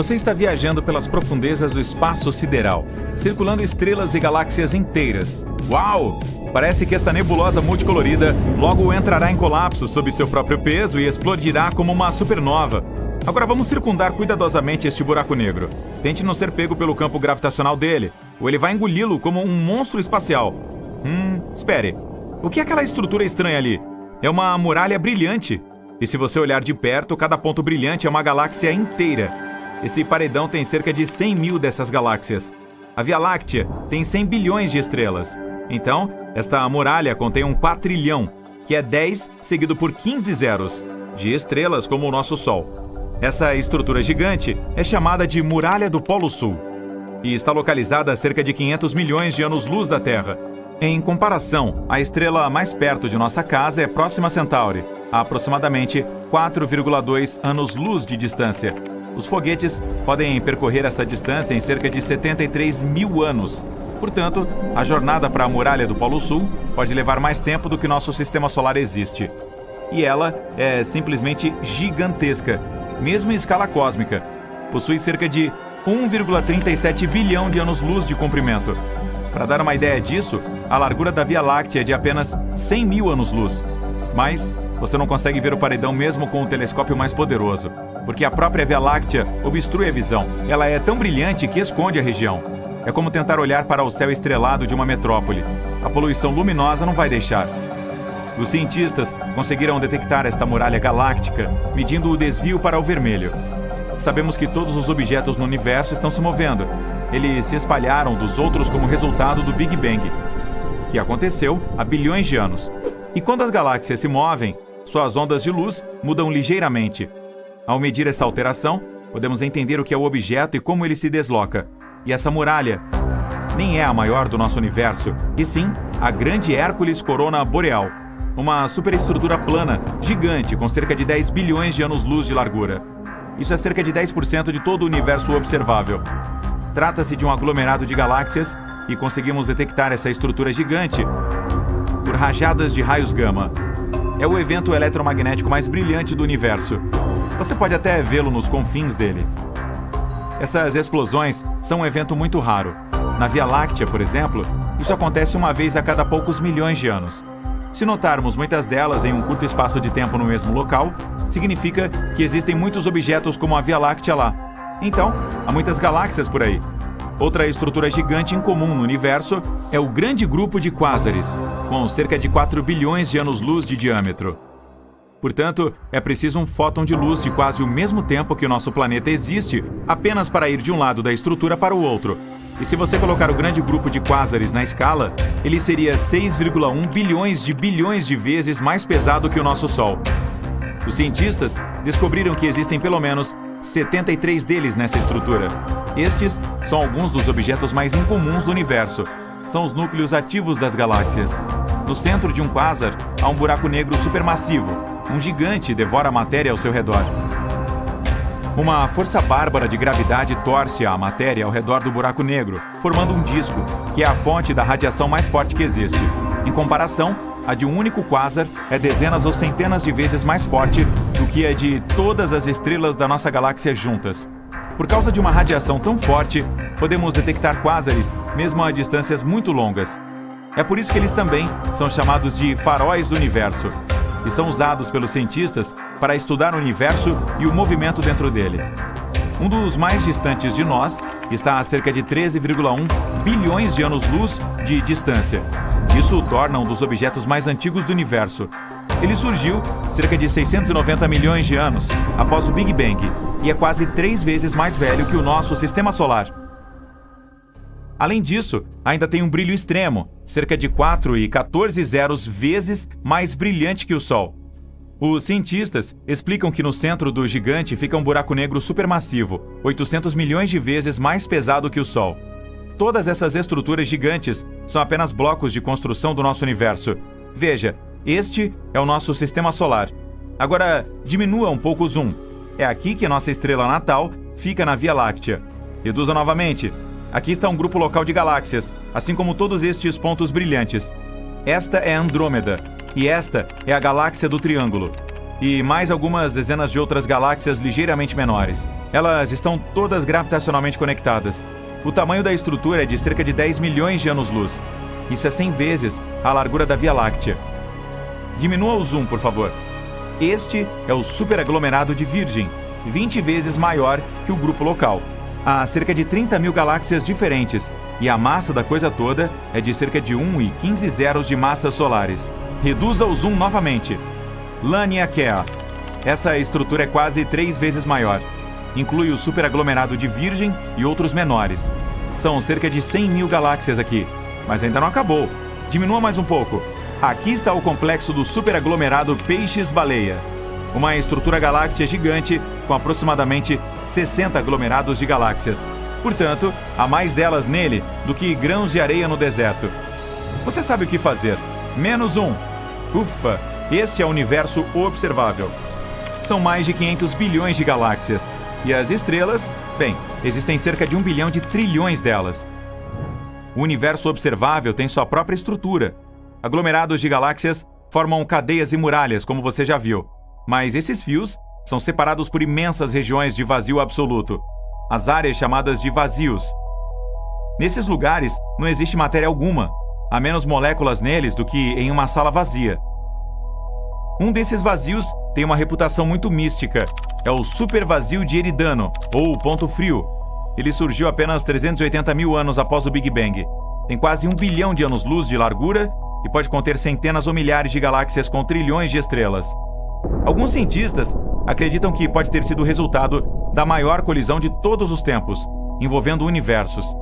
Você está viajando pelas profundezas do espaço sideral, circulando estrelas e galáxias inteiras. Uau! Parece que esta nebulosa multicolorida logo entrará em colapso sob seu próprio peso e explodirá como uma supernova. Agora vamos circundar cuidadosamente este buraco negro. Tente não ser pego pelo campo gravitacional dele, ou ele vai engoli-lo como um monstro espacial. Espere. O que é aquela estrutura estranha ali? É uma muralha brilhante. E se você olhar de perto, cada ponto brilhante é uma galáxia inteira. Esse paredão tem cerca de 100 mil dessas galáxias. A Via Láctea tem 100 bilhões de estrelas. Então, esta muralha contém um quatrilhão, que é 10 seguido por 15 zeros, de estrelas como o nosso Sol. Essa estrutura gigante é chamada de Muralha do Polo Sul e está localizada a cerca de 500 milhões de anos-luz da Terra. Em comparação, a estrela mais perto de nossa casa é Próxima Centauri, a aproximadamente 4,2 anos-luz de distância. Os foguetes podem percorrer essa distância em cerca de 73 mil anos. Portanto, a jornada para a muralha do Polo Sul pode levar mais tempo do que nosso sistema solar existe. E ela é simplesmente gigantesca, mesmo em escala cósmica. Possui cerca de 1,37 bilhão de anos-luz de comprimento. Para dar uma ideia disso, a largura da Via Láctea é de apenas 100 mil anos-luz. Mas você não consegue ver o paredão mesmo com o telescópio mais poderoso, porque a própria Via Láctea obstrui a visão. Ela é tão brilhante que esconde a região. É como tentar olhar para o céu estrelado de uma metrópole. A poluição luminosa não vai deixar. Os cientistas conseguiram detectar esta muralha galáctica, medindo o desvio para o vermelho. Sabemos que todos os objetos no universo estão se movendo. Eles se espalharam dos outros como resultado do Big Bang, que aconteceu há bilhões de anos. E quando as galáxias se movem, suas ondas de luz mudam ligeiramente. Ao medir essa alteração, podemos entender o que é o objeto e como ele se desloca. E essa muralha nem é a maior do nosso universo, e sim a Grande Hércules Corona Boreal, uma superestrutura plana, gigante, com cerca de 10 bilhões de anos-luz de largura. Isso é cerca de 10% de todo o universo observável. Trata-se de um aglomerado de galáxias e conseguimos detectar essa estrutura gigante por rajadas de raios gama. É o evento eletromagnético mais brilhante do universo. Você pode até vê-lo nos confins dele. Essas explosões são um evento muito raro. Na Via Láctea, por exemplo, isso acontece uma vez a cada poucos milhões de anos. Se notarmos muitas delas em um curto espaço de tempo no mesmo local, significa que existem muitos objetos como a Via Láctea lá. Então, há muitas galáxias por aí. Outra estrutura gigante incomum no universo é o Grande Grupo de Quásares, com cerca de 4 bilhões de anos-luz de diâmetro. Portanto, é preciso um fóton de luz de quase o mesmo tempo que o nosso planeta existe, apenas para ir de um lado da estrutura para o outro. E se você colocar o Grande Grupo de Quásares na escala, ele seria 6,1 bilhões de vezes mais pesado que o nosso Sol. Os cientistas descobriram que existem pelo menos 73 deles nessa estrutura. Estes são alguns dos objetos mais incomuns do universo. São os núcleos ativos das galáxias. No centro de um quasar há um buraco negro supermassivo. Um gigante devora a matéria ao seu redor. Uma força bárbara de gravidade torce a matéria ao redor do buraco negro, formando um disco, que é a fonte da radiação mais forte que existe. Em comparação, a de um único quasar é dezenas ou centenas de vezes mais forte do que a de todas as estrelas da nossa galáxia juntas. Por causa de uma radiação tão forte, podemos detectar quásares mesmo a distâncias muito longas. É por isso que eles também são chamados de faróis do universo, e são usados pelos cientistas para estudar o universo e o movimento dentro dele. Um dos mais distantes de nós está a cerca de 13,1 bilhões de anos-luz de distância. Isso o torna um dos objetos mais antigos do universo. Ele surgiu cerca de 690 milhões de anos após o Big Bang e é quase 3 vezes mais velho que o nosso sistema solar. Além disso, ainda tem um brilho extremo, cerca de 4,14 zeros vezes mais brilhante que o Sol. Os cientistas explicam que no centro do gigante fica um buraco negro supermassivo, 800 milhões de vezes mais pesado que o Sol. Todas essas estruturas gigantes são apenas blocos de construção do nosso universo. Veja, este é o nosso sistema solar. Agora, diminua um pouco o zoom. É aqui que a nossa estrela natal fica na Via Láctea. Reduza novamente. Aqui está um grupo local de galáxias, assim como todos estes pontos brilhantes. Esta é Andrômeda, e esta é a galáxia do Triângulo. e mais algumas dezenas de outras galáxias ligeiramente menores. Elas estão todas gravitacionalmente conectadas. O tamanho da estrutura é de cerca de 10 milhões de anos-luz. Isso é 100 vezes a largura da Via Láctea. Diminua o zoom, por favor. Este é o superaglomerado de Virgem, 20 vezes maior que o grupo local. Há cerca de 30 mil galáxias diferentes, e a massa da coisa toda é de cerca de 1,15 zeros de massas solares. Reduza o zoom novamente. Laniakea. Essa estrutura é quase 3 vezes maior. Inclui o superaglomerado de Virgem e outros menores. São cerca de 100 mil galáxias aqui, mas ainda não acabou. Diminua mais um pouco. Aqui está o complexo do superaglomerado Peixes-Baleia. Uma estrutura galáctea gigante com aproximadamente 60 aglomerados de galáxias. Portanto, há mais delas nele do que grãos de areia no deserto. Você sabe o que fazer. Menos um. Ufa, este é o universo observável. São mais de 500 bilhões de galáxias. E as estrelas? Bem, existem cerca de 1 bilhão de trilhões delas. O universo observável tem sua própria estrutura. Aglomerados de galáxias formam cadeias e muralhas, como você já viu. Mas esses fios são separados por imensas regiões de vazio absoluto, as áreas chamadas de vazios. Nesses lugares não existe matéria alguma, há menos moléculas neles do que em uma sala vazia. Um desses vazios tem uma reputação muito mística. É o supervazio de Eridano, ou ponto frio. Ele surgiu apenas 380 mil anos após o Big Bang. Tem quase 1 bilhão de anos-luz de largura e pode conter centenas ou milhares de galáxias com trilhões de estrelas. Alguns cientistas acreditam que pode ter sido o resultado da maior colisão de todos os tempos, envolvendo universos.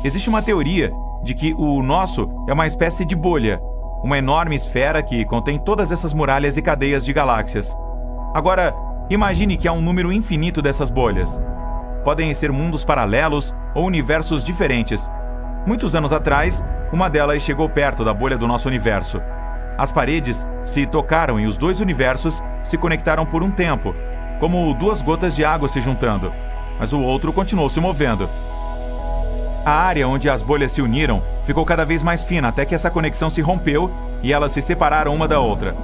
Existe uma teoria de que o nosso é uma espécie de bolha, uma enorme esfera que contém todas essas muralhas e cadeias de galáxias. Agora, imagine que há um número infinito dessas bolhas. Podem ser mundos paralelos ou universos diferentes. Muitos anos atrás, uma delas chegou perto da bolha do nosso universo. As paredes se tocaram e os dois universos se conectaram por um tempo, como duas gotas de água se juntando, mas o outro continuou se movendo. A área onde as bolhas se uniram ficou cada vez mais fina até que essa conexão se rompeu e elas se separaram uma da outra.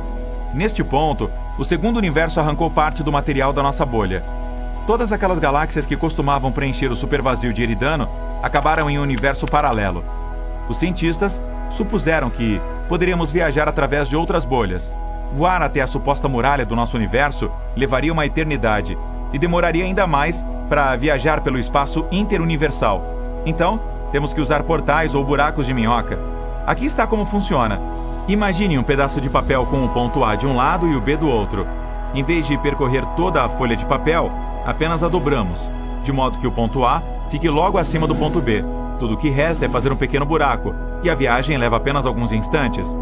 Neste ponto, o segundo universo arrancou parte do material da nossa bolha. Todas aquelas galáxias que costumavam preencher o supervazio de Eridano acabaram em um universo paralelo. Os cientistas supuseram que poderíamos viajar através de outras bolhas. Voar até a suposta muralha do nosso universo levaria uma eternidade e demoraria ainda mais para viajar pelo espaço interuniversal. Então, temos que usar portais ou buracos de minhoca. Aqui está como funciona. Imagine um pedaço de papel com o ponto A de um lado e o B do outro. Em vez de percorrer toda a folha de papel, apenas a dobramos, de modo que o ponto A fique logo acima do ponto B. Tudo o que resta é fazer um pequeno buraco, e a viagem leva apenas alguns instantes.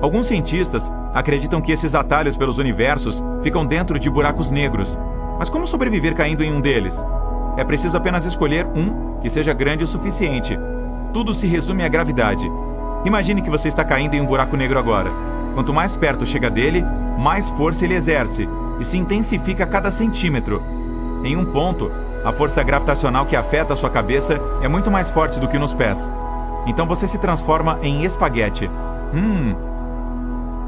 Alguns cientistas acreditam que esses atalhos pelos universos ficam dentro de buracos negros. Mas como sobreviver caindo em um deles? É preciso apenas escolher um que seja grande o suficiente. Tudo se resume à gravidade. Imagine que você está caindo em um buraco negro agora. Quanto mais perto chega dele, mais força ele exerce, e se intensifica a cada centímetro. Em um ponto, a força gravitacional que afeta a sua cabeça é muito mais forte do que nos pés. Então você se transforma em espaguete.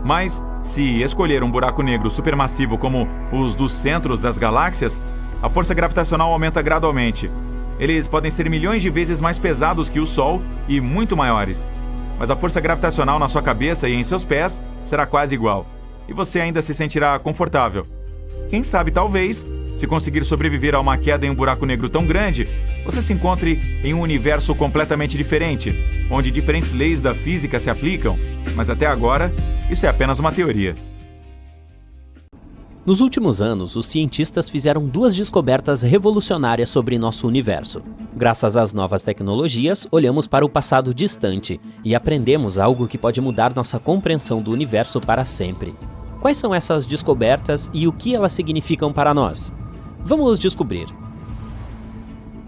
Mas, se escolher um buraco negro supermassivo como os dos centros das galáxias, a força gravitacional aumenta gradualmente. Eles podem ser milhões de vezes mais pesados que o Sol e muito maiores. Mas a força gravitacional na sua cabeça e em seus pés será quase igual. E você ainda se sentirá confortável. Quem sabe, talvez, se conseguir sobreviver a uma queda em um buraco negro tão grande, você se encontre em um universo completamente diferente, onde diferentes leis da física se aplicam, mas até agora, isso é apenas uma teoria. Nos últimos anos, os cientistas fizeram 2 descobertas revolucionárias sobre nosso universo. Graças às novas tecnologias, olhamos para o passado distante e aprendemos algo que pode mudar nossa compreensão do universo para sempre. Quais são essas descobertas e o que elas significam para nós? Vamos descobrir.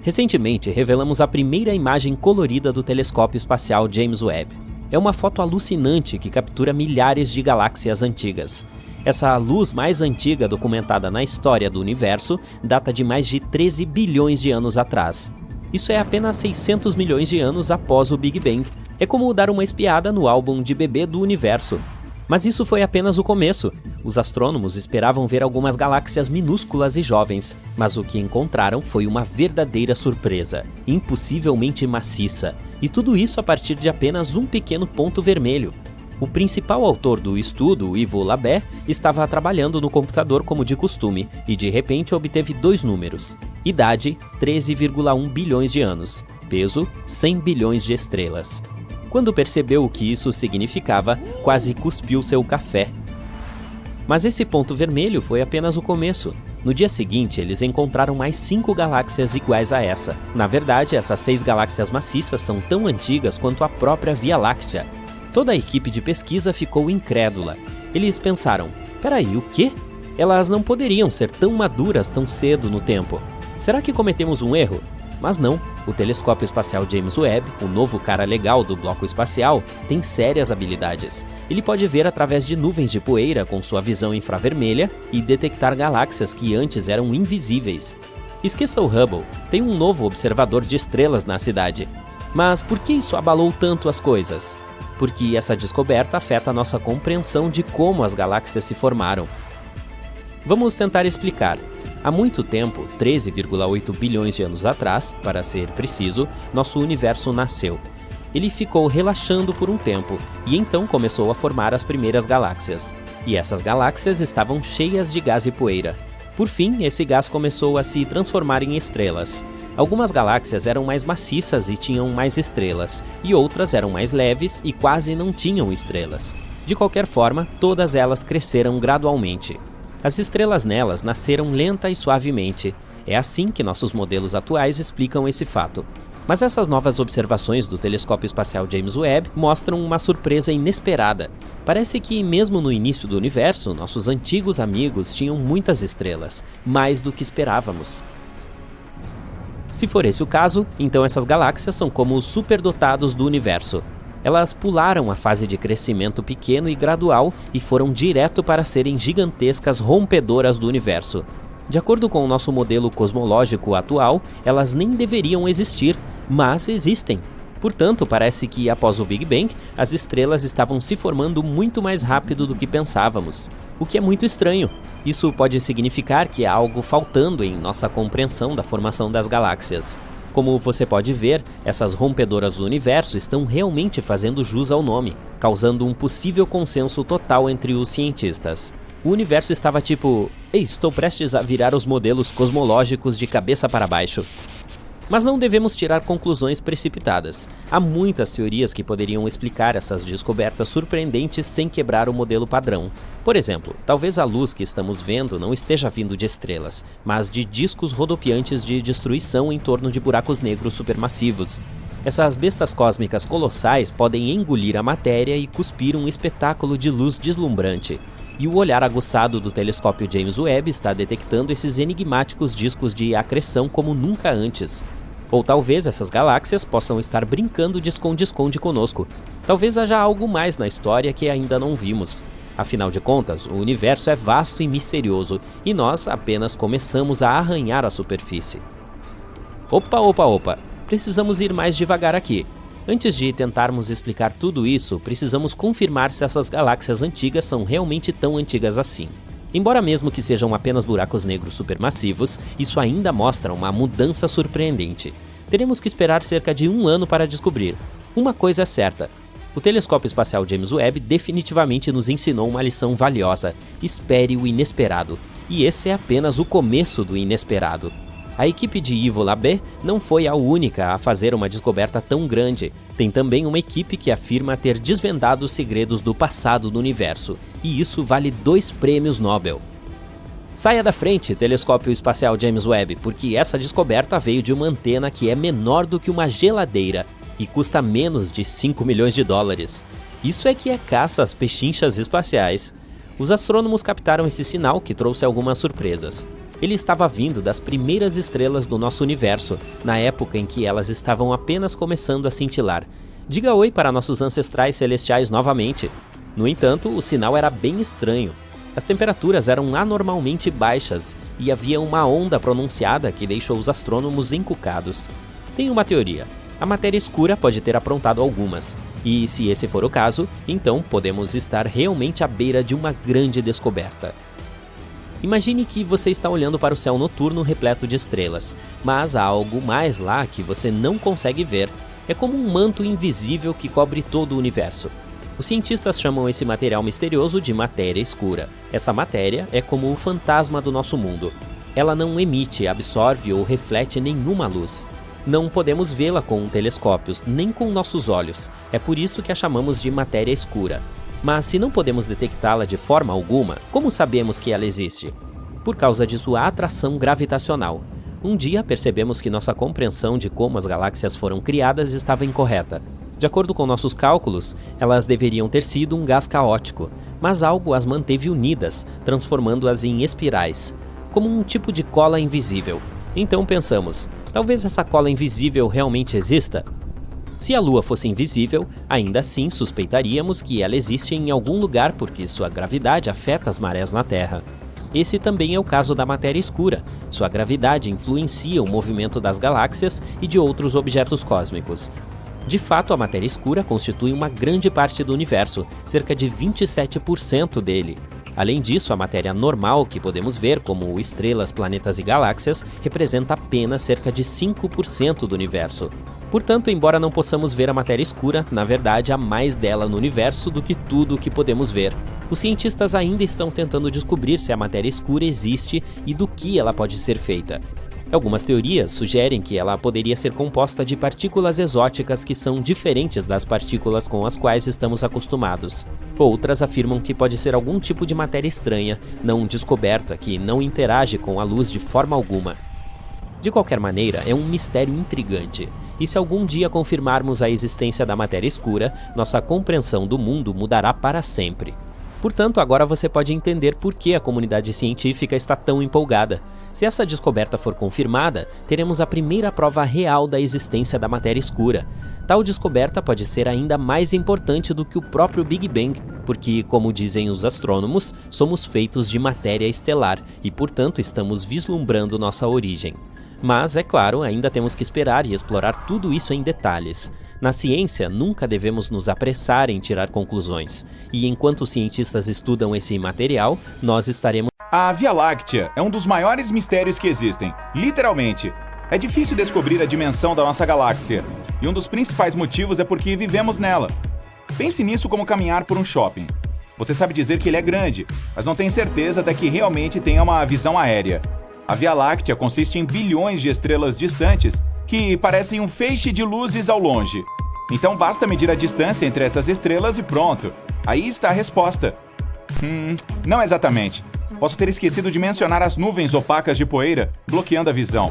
Recentemente, revelamos a primeira imagem colorida do telescópio espacial James Webb. É uma foto alucinante que captura milhares de galáxias antigas. Essa luz mais antiga documentada na história do universo data de mais de 13 bilhões de anos atrás. Isso é apenas 600 milhões de anos após o Big Bang. É como dar uma espiada no álbum de bebê do universo. Mas isso foi apenas o começo. Os astrônomos esperavam ver algumas galáxias minúsculas e jovens, mas o que encontraram foi uma verdadeira surpresa, impossivelmente maciça, e tudo isso a partir de apenas um pequeno ponto vermelho. O principal autor do estudo, Ivo Labé, estava trabalhando no computador como de costume e de repente obteve 2 números. Idade, 13,1 bilhões de anos. Peso, 100 bilhões de estrelas. Quando percebeu o que isso significava, quase cuspiu seu café. Mas esse ponto vermelho foi apenas o começo. No dia seguinte, eles encontraram mais 5 galáxias iguais a essa. Na verdade, essas 6 galáxias maciças são tão antigas quanto a própria Via Láctea. Toda a equipe de pesquisa ficou incrédula. Eles pensaram, peraí, o quê? Elas não poderiam ser tão maduras tão cedo no tempo. Será que cometemos um erro? Mas não, o telescópio espacial James Webb, o novo cara legal do bloco espacial, tem sérias habilidades. Ele pode ver através de nuvens de poeira com sua visão infravermelha e detectar galáxias que antes eram invisíveis. Esqueça o Hubble, tem um novo observador de estrelas na cidade. Mas por que isso abalou tanto as coisas? Porque essa descoberta afeta a nossa compreensão de como as galáxias se formaram. Vamos tentar explicar. Há muito tempo, 13,8 bilhões de anos atrás, para ser preciso, nosso universo nasceu. Ele ficou relaxando por um tempo, e então começou a formar as primeiras galáxias. E essas galáxias estavam cheias de gás e poeira. Por fim, esse gás começou a se transformar em estrelas. Algumas galáxias eram mais maciças e tinham mais estrelas, e outras eram mais leves e quase não tinham estrelas. De qualquer forma, todas elas cresceram gradualmente. As estrelas nelas nasceram lenta e suavemente. É assim que nossos modelos atuais explicam esse fato. Mas essas novas observações do telescópio espacial James Webb mostram uma surpresa inesperada. Parece que, mesmo no início do universo, nossos antigos amigos tinham muitas estrelas, mais do que esperávamos. Se for esse o caso, então essas galáxias são como os superdotados do universo. Elas pularam a fase de crescimento pequeno e gradual e foram direto para serem gigantescas rompedoras do universo. De acordo com o nosso modelo cosmológico atual, elas nem deveriam existir, mas existem. Portanto, parece que após o Big Bang, as estrelas estavam se formando muito mais rápido do que pensávamos. O que é muito estranho. Isso pode significar que há algo faltando em nossa compreensão da formação das galáxias. Como você pode ver, essas rompedoras do universo estão realmente fazendo jus ao nome, causando um possível consenso total entre os cientistas. O universo estava tipo, ei, estou prestes a virar os modelos cosmológicos de cabeça para baixo. Mas não devemos tirar conclusões precipitadas. Há muitas teorias que poderiam explicar essas descobertas surpreendentes sem quebrar o modelo padrão. Por exemplo, talvez a luz que estamos vendo não esteja vindo de estrelas, mas de discos rodopiantes de destruição em torno de buracos negros supermassivos. Essas bestas cósmicas colossais podem engolir a matéria e cuspir um espetáculo de luz deslumbrante. E o olhar aguçado do telescópio James Webb está detectando esses enigmáticos discos de acreção como nunca antes. Ou talvez essas galáxias possam estar brincando de esconde-esconde conosco. Talvez haja algo mais na história que ainda não vimos. Afinal de contas, o universo é vasto e misterioso, e nós apenas começamos a arranhar a superfície. Opa! Precisamos ir mais devagar aqui. Antes de tentarmos explicar tudo isso, precisamos confirmar se essas galáxias antigas são realmente tão antigas assim. Embora mesmo que sejam apenas buracos negros supermassivos, isso ainda mostra uma mudança surpreendente. Teremos que esperar cerca de 1 ano para descobrir. Uma coisa é certa. O telescópio espacial James Webb definitivamente nos ensinou uma lição valiosa. Espere o inesperado. E esse é apenas o começo do inesperado. A equipe de Ivo Labé não foi a única a fazer uma descoberta tão grande. Tem também uma equipe que afirma ter desvendado os segredos do passado do universo, e isso vale 2 prêmios Nobel. Saia da frente, telescópio espacial James Webb, porque essa descoberta veio de uma antena que é menor do que uma geladeira e custa menos de 5 milhões de dólares. Isso é que é caça às pechinchas espaciais. Os astrônomos captaram esse sinal que trouxe algumas surpresas. Ele estava vindo das primeiras estrelas do nosso universo, na época em que elas estavam apenas começando a cintilar. Diga oi para nossos ancestrais celestiais novamente. No entanto, o sinal era bem estranho. As temperaturas eram anormalmente baixas e havia uma onda pronunciada que deixou os astrônomos encucados. Tem uma teoria. A matéria escura pode ter aprontado algumas. E se esse for o caso, então podemos estar realmente à beira de uma grande descoberta. Imagine que você está olhando para o céu noturno repleto de estrelas, mas há algo mais lá que você não consegue ver. É como um manto invisível que cobre todo o universo. Os cientistas chamam esse material misterioso de matéria escura. Essa matéria é como o fantasma do nosso mundo. Ela não emite, absorve ou reflete nenhuma luz. Não podemos vê-la com telescópios, nem com nossos olhos. É por isso que a chamamos de matéria escura. Mas se não podemos detectá-la de forma alguma, como sabemos que ela existe? Por causa de sua atração gravitacional. Um dia percebemos que nossa compreensão de como as galáxias foram criadas estava incorreta. De acordo com nossos cálculos, elas deveriam ter sido um gás caótico, mas algo as manteve unidas, transformando-as em espirais, como um tipo de cola invisível. Então pensamos, talvez essa cola invisível realmente exista? Se a Lua fosse invisível, ainda assim suspeitaríamos que ela existe em algum lugar porque sua gravidade afeta as marés na Terra. Esse também é o caso da matéria escura. Sua gravidade influencia o movimento das galáxias e de outros objetos cósmicos. De fato, a matéria escura constitui uma grande parte do universo, cerca de 27% dele. Além disso, a matéria normal que podemos ver, como estrelas, planetas e galáxias, representa apenas cerca de 5% do universo. Portanto, embora não possamos ver a matéria escura, na verdade há mais dela no universo do que tudo o que podemos ver. Os cientistas ainda estão tentando descobrir se a matéria escura existe e do que ela pode ser feita. Algumas teorias sugerem que ela poderia ser composta de partículas exóticas que são diferentes das partículas com as quais estamos acostumados. Outras afirmam que pode ser algum tipo de matéria estranha, não descoberta, que não interage com a luz de forma alguma. De qualquer maneira, é um mistério intrigante. E se algum dia confirmarmos a existência da matéria escura, nossa compreensão do mundo mudará para sempre. Portanto, agora você pode entender por que a comunidade científica está tão empolgada. Se essa descoberta for confirmada, teremos a primeira prova real da existência da matéria escura. Tal descoberta pode ser ainda mais importante do que o próprio Big Bang, porque, como dizem os astrônomos, somos feitos de matéria estelar e, portanto, estamos vislumbrando nossa origem. Mas, é claro, ainda temos que esperar e explorar tudo isso em detalhes. Na ciência, nunca devemos nos apressar em tirar conclusões. E enquanto os cientistas estudam esse material, nós estaremos... A Via Láctea é um dos maiores mistérios que existem, literalmente. É difícil descobrir a dimensão da nossa galáxia, e um dos principais motivos é porque vivemos nela. Pense nisso como caminhar por um shopping. Você sabe dizer que ele é grande, mas não tem certeza até que realmente tenha uma visão aérea. A Via Láctea consiste em bilhões de estrelas distantes que parecem um feixe de luzes ao longe. Então basta medir a distância entre essas estrelas e pronto. Aí está a resposta. Não exatamente. Posso ter esquecido de mencionar as nuvens opacas de poeira bloqueando a visão.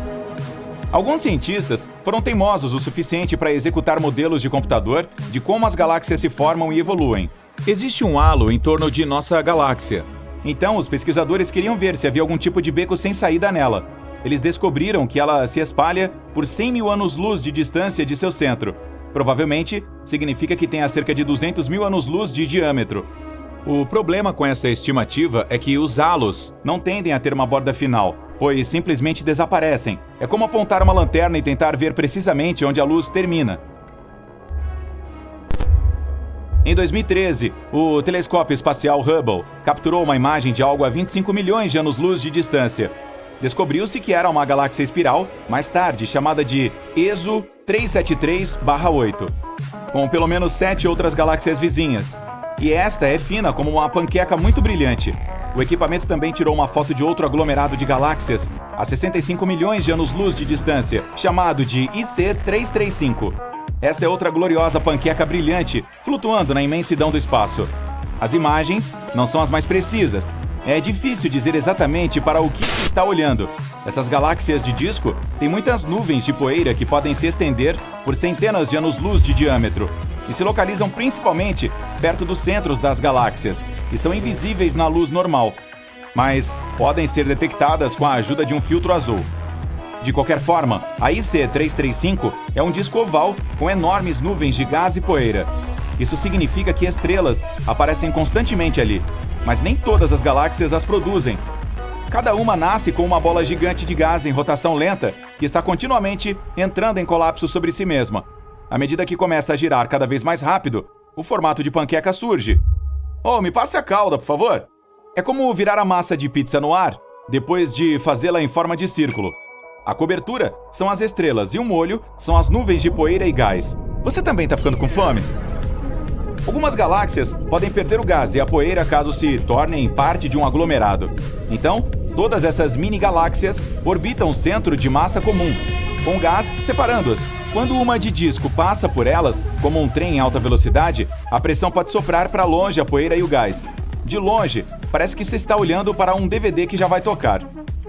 Alguns cientistas foram teimosos o suficiente para executar modelos de computador de como as galáxias se formam e evoluem. Existe um halo em torno de nossa galáxia. Então, os pesquisadores queriam ver se havia algum tipo de beco sem saída nela. Eles descobriram que ela se espalha por 100 mil anos-luz de distância de seu centro. Provavelmente, significa que tenha cerca de 200 mil anos-luz de diâmetro. O problema com essa estimativa é que os halos não tendem a ter uma borda final, pois simplesmente desaparecem. É como apontar uma lanterna e tentar ver precisamente onde a luz termina. Em 2013, o telescópio espacial Hubble capturou uma imagem de algo a 25 milhões de anos-luz de distância. Descobriu-se que era uma galáxia espiral, mais tarde chamada de ESO 373/8, com pelo menos 7 outras galáxias vizinhas. E esta é fina como uma panqueca muito brilhante. O equipamento também tirou uma foto de outro aglomerado de galáxias a 65 milhões de anos-luz de distância, chamado de IC 335. Esta é outra gloriosa panqueca brilhante, flutuando na imensidão do espaço. As imagens não são as mais precisas. É difícil dizer exatamente para o que se está olhando. Essas galáxias de disco têm muitas nuvens de poeira que podem se estender por centenas de anos-luz de diâmetro e se localizam principalmente perto dos centros das galáxias e são invisíveis na luz normal, mas podem ser detectadas com a ajuda de um filtro azul. De qualquer forma, a IC 335 é um disco oval com enormes nuvens de gás e poeira. Isso significa que estrelas aparecem constantemente ali, mas nem todas as galáxias as produzem. Cada uma nasce com uma bola gigante de gás em rotação lenta que está continuamente entrando em colapso sobre si mesma. À medida que começa a girar cada vez mais rápido, o formato de panqueca surge. Oh, me passe a calda, por favor. É como virar a massa de pizza no ar, depois de fazê-la em forma de círculo. A cobertura são as estrelas e o molho são as nuvens de poeira e gás. Você também está ficando com fome? Algumas galáxias podem perder o gás e a poeira caso se tornem parte de um aglomerado. Então, todas essas mini-galáxias orbitam o centro de massa comum, com gás separando-as. Quando uma de disco passa por elas, como um trem em alta velocidade, a pressão pode soprar para longe a poeira e o gás. De longe, parece que você está olhando para um DVD que já vai tocar.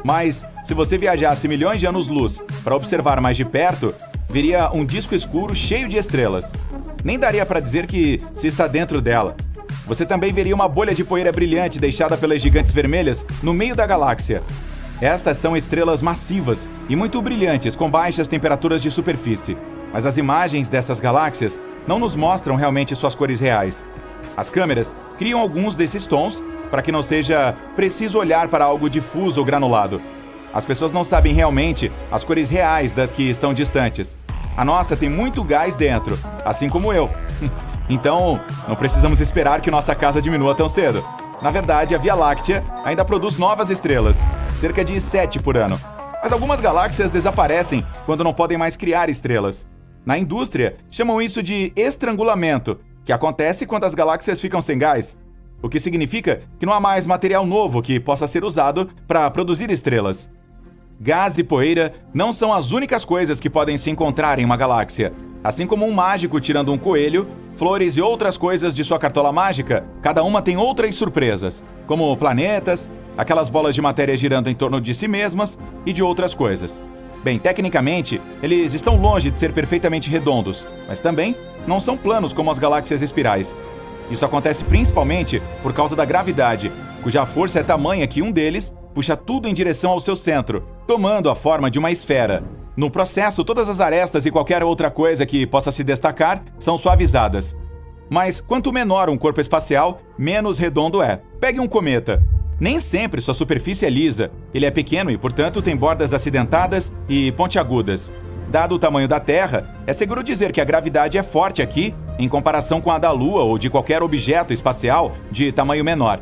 Mas, se você viajasse milhões de anos-luz para observar mais de perto, veria um disco escuro cheio de estrelas. Nem daria para dizer que se está dentro dela. Você também veria uma bolha de poeira brilhante deixada pelas gigantes vermelhas no meio da galáxia. Estas são estrelas massivas e muito brilhantes com baixas temperaturas de superfície. Mas as imagens dessas galáxias não nos mostram realmente suas cores reais. As câmeras criam alguns desses tons para que não seja preciso olhar para algo difuso ou granulado. As pessoas não sabem realmente as cores reais das que estão distantes. A nossa tem muito gás dentro, assim como eu. Então, não precisamos esperar que nossa casa diminua tão cedo. Na verdade, a Via Láctea ainda produz novas estrelas, cerca de 7 por ano. Mas algumas galáxias desaparecem quando não podem mais criar estrelas. Na indústria, chamam isso de estrangulamento, que acontece quando as galáxias ficam sem gás. O que significa que não há mais material novo que possa ser usado para produzir estrelas. Gás e poeira não são as únicas coisas que podem se encontrar em uma galáxia. Assim como um mágico tirando um coelho, flores e outras coisas de sua cartola mágica, cada uma tem outras surpresas, como planetas, aquelas bolas de matéria girando em torno de si mesmas e de outras coisas. Bem, tecnicamente, eles estão longe de ser perfeitamente redondos, mas também não são planos como as galáxias espirais. Isso acontece principalmente por causa da gravidade, cuja força é tamanha que um deles puxa tudo em direção ao seu centro, tomando a forma de uma esfera. No processo, todas as arestas e qualquer outra coisa que possa se destacar são suavizadas. Mas quanto menor um corpo espacial, menos redondo é. Pegue um cometa. Nem sempre sua superfície é lisa. Ele é pequeno e, portanto, tem bordas acidentadas e pontiagudas. Dado o tamanho da Terra, é seguro dizer que a gravidade é forte aqui em comparação com a da Lua ou de qualquer objeto espacial de tamanho menor.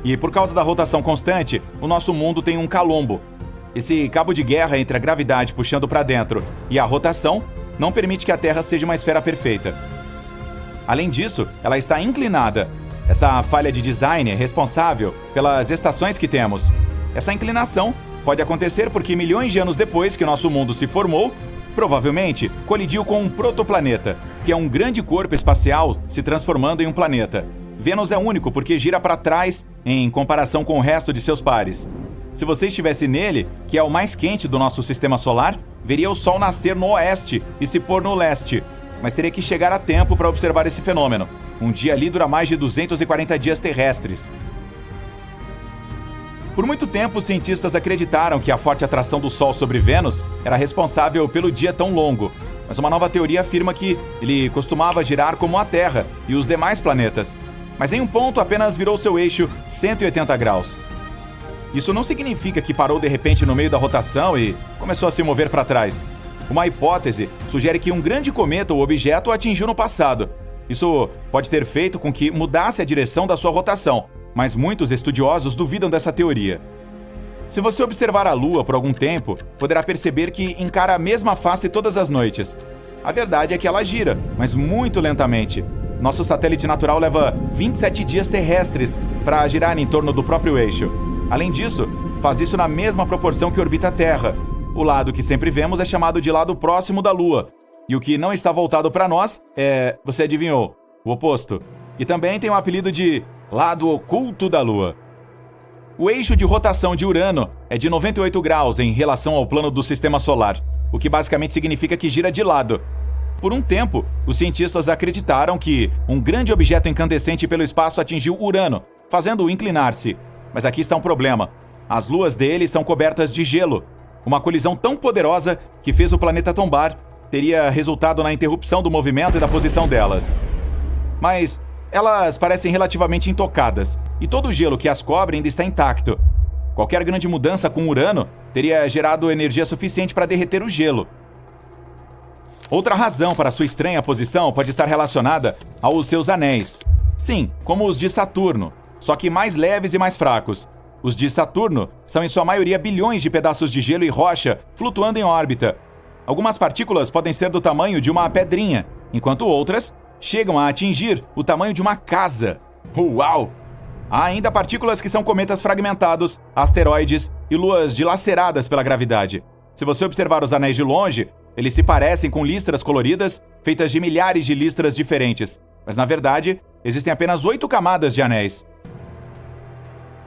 E por causa da rotação constante, o nosso mundo tem um calombo. Esse cabo de guerra entre a gravidade puxando para dentro e a rotação não permite que a Terra seja uma esfera perfeita. Além disso, ela está inclinada. Essa falha de design é responsável pelas estações que temos. Essa inclinação pode acontecer porque milhões de anos depois que nosso mundo se formou, provavelmente colidiu com um protoplaneta, que é um grande corpo espacial se transformando em um planeta. Vênus é único porque gira para trás em comparação com o resto de seus pares. Se você estivesse nele, que é o mais quente do nosso sistema solar, veria o Sol nascer no oeste e se pôr no leste. Mas teria que chegar a tempo para observar esse fenômeno. Um dia ali dura mais de 240 dias terrestres. Por muito tempo, os cientistas acreditaram que a forte atração do Sol sobre Vênus era responsável pelo dia tão longo. Mas uma nova teoria afirma que ele costumava girar como a Terra e os demais planetas. Mas em um ponto apenas virou seu eixo 180 graus. Isso não significa que parou de repente no meio da rotação e começou a se mover para trás. Uma hipótese sugere que um grande cometa ou objeto o atingiu no passado. Isso pode ter feito com que mudasse a direção da sua rotação, mas muitos estudiosos duvidam dessa teoria. Se você observar a Lua por algum tempo, poderá perceber que encara a mesma face todas as noites. A verdade é que ela gira, mas muito lentamente. Nosso satélite natural leva 27 dias terrestres para girar em torno do próprio eixo. Além disso, faz isso na mesma proporção que orbita a Terra. O lado que sempre vemos é chamado de lado próximo da Lua. E o que não está voltado para nós é, você adivinhou, o oposto. Que também tem o apelido de lado oculto da Lua. O eixo de rotação de Urano é de 98 graus em relação ao plano do Sistema Solar, o que basicamente significa que gira de lado. Por um tempo, os cientistas acreditaram que um grande objeto incandescente pelo espaço atingiu Urano, fazendo-o inclinar-se. Mas aqui está um problema. As luas dele são cobertas de gelo. Uma colisão tão poderosa que fez o planeta tombar teria resultado na interrupção do movimento e da posição delas. Mas elas parecem relativamente intocadas, e todo o gelo que as cobre ainda está intacto. Qualquer grande mudança com Urano teria gerado energia suficiente para derreter o gelo. Outra razão para sua estranha posição pode estar relacionada aos seus anéis. Sim, como os de Saturno, só que mais leves e mais fracos. Os de Saturno são em sua maioria bilhões de pedaços de gelo e rocha flutuando em órbita. Algumas partículas podem ser do tamanho de uma pedrinha, enquanto outras chegam a atingir o tamanho de uma casa. Uau! Há ainda partículas que são cometas fragmentados, asteroides e luas dilaceradas pela gravidade. Se você observar os anéis de longe, eles se parecem com listras coloridas feitas de milhares de listras diferentes. Mas, na verdade, existem apenas 8 camadas de anéis.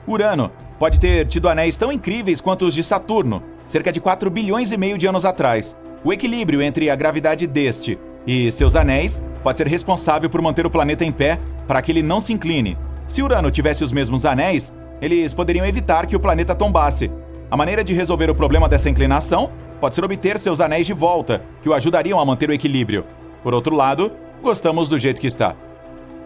Urano pode ter tido anéis tão incríveis quanto os de Saturno, cerca de 4 bilhões e meio de anos atrás. O equilíbrio entre a gravidade deste e seus anéis pode ser responsável por manter o planeta em pé para que ele não se incline. Se Urano tivesse os mesmos anéis, eles poderiam evitar que o planeta tombasse. A maneira de resolver o problema dessa inclinação pode ser obter seus anéis de volta, que o ajudariam a manter o equilíbrio. Por outro lado, gostamos do jeito que está.